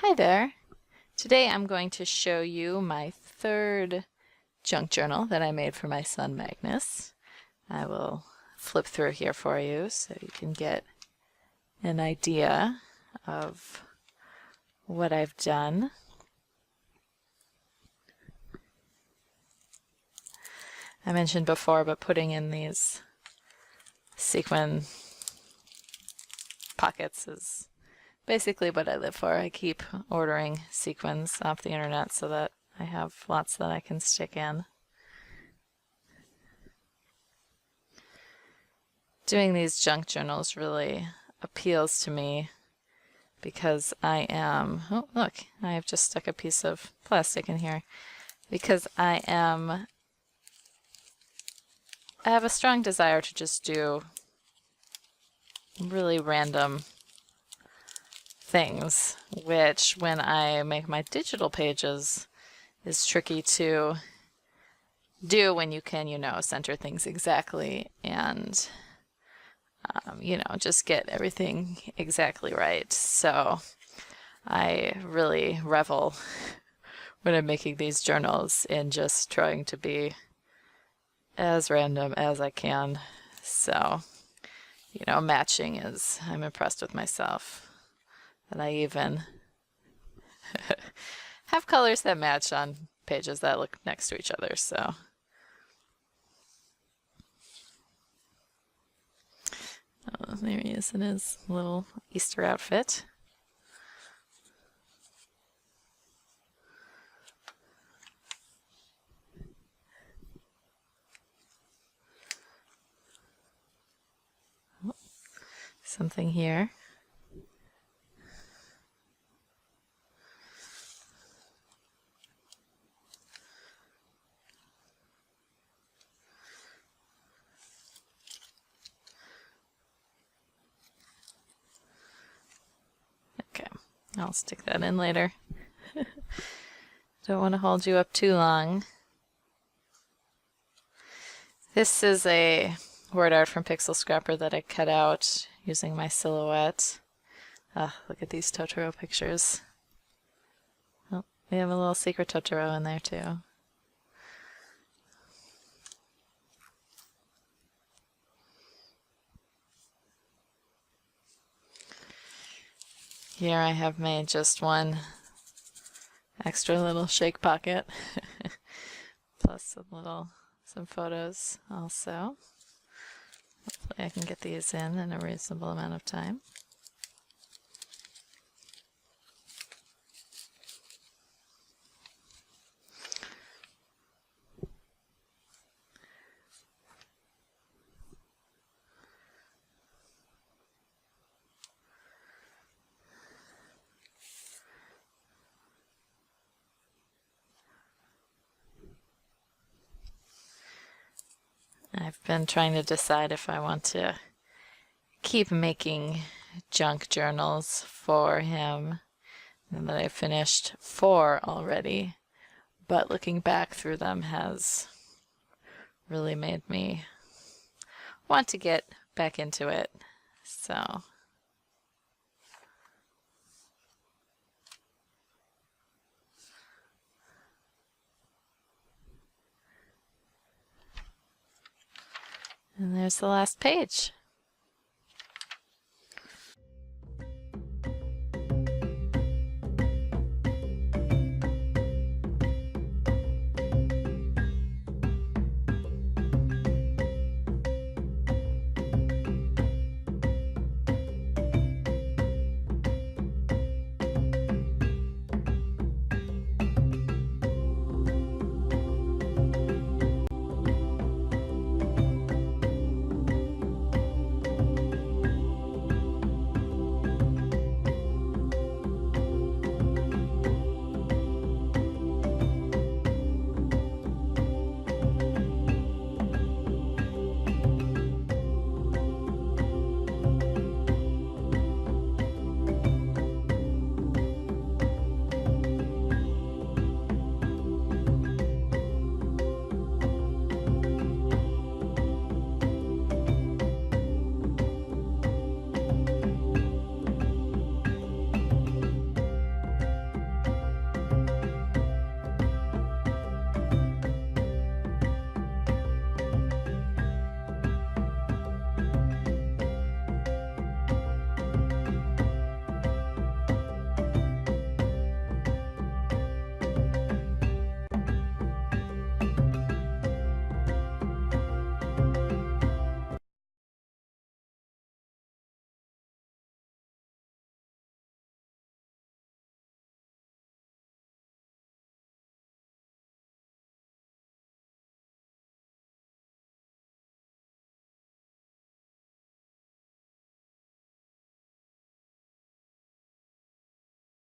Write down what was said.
Hi there. Today I'm going to show you my third junk journal that I made for my son Magnus. I will flip through here for you so you can get an idea of what I've done. I mentioned before, but putting in these sequin pockets is basically what I live for. I keep ordering sequins off the internet so that I have lots that I can stick in. Doing these junk journals really appeals to me because I am, oh look, I have just stuck a piece of plastic in here, because I have a strong desire to just do really random things, which when I make my digital pages is tricky to do when you can, center things exactly and, just get everything exactly right. So I really revel when I'm making these journals in just trying to be as random as I can. So, matching is, I'm impressed with myself. And I even have colors that match on pages that look next to each other, so. Oh, there he is in his little Easter outfit. Oh, something here. Okay, I'll stick that in later. Don't want to hold you up too long. This is a word art from Pixel Scrapper that I cut out using my silhouette. Look at these Totoro pictures. Oh, we have a little secret Totoro in there too. Here I have made just one extra little shake pocket, plus some photos also. Hopefully I can get these in a reasonable amount of time. I've been trying to decide if I want to keep making junk journals for him, and that I finished 4 already, but looking back through them has really made me want to get back into it. So and there's the last page.